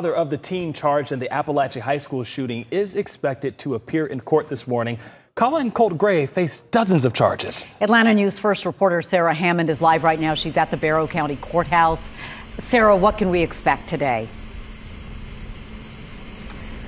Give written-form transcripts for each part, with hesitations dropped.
Father of the teen charged in the Apalachee High School shooting is expected to appear in court this morning. Colin and Colt Gray face dozens of charges. Atlanta News First reporter Sarah Hammond is live right now. She's at the Barrow County Courthouse. Sarah, what can we expect today?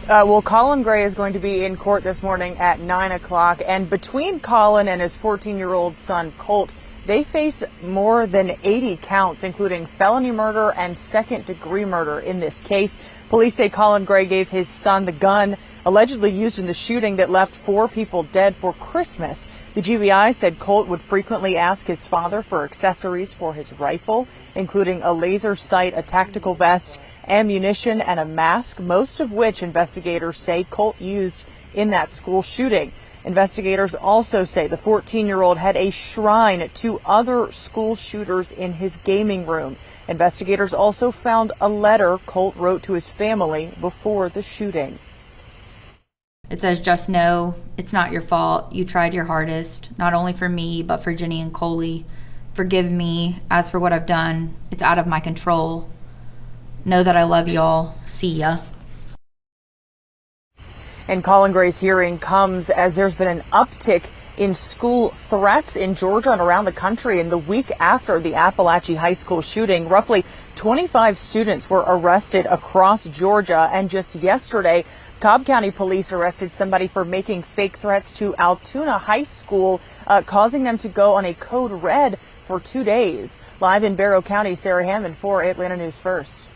Well, Colin Gray is going to be in court this morning at 9 o'clock. And between Colin and his 14-year-old son, Colt, they face more than 80 counts, including felony murder and second-degree murder in this case. Police say Colin Gray gave his son the gun allegedly used in the shooting that left 4 people dead for Christmas. The GBI said Colt would frequently ask his father for accessories for his rifle, including a laser sight, a tactical vest, ammunition, and a mask, most of which investigators say Colt used in that school shooting. Investigators also say the 14-year-old had a shrine to other school shooters in his gaming room. Investigators also found a letter Colt wrote to his family before the shooting. It says, "Just know it's not your fault. You tried your hardest, not only for me, but for Jenny and Coley. Forgive me. As for what I've done, it's out of my control. Know that I love y'all. See ya." And Colin Gray's hearing comes as there's been an uptick in school threats in Georgia and around the country. In the week after the Apalachee High School shooting, roughly 25 students were arrested across Georgia. And just yesterday, Cobb County Police arrested somebody for making fake threats to Altoona High School, causing them to go on a code red for 2 days. Live in Barrow County, Sarah Hammond for Atlanta News First.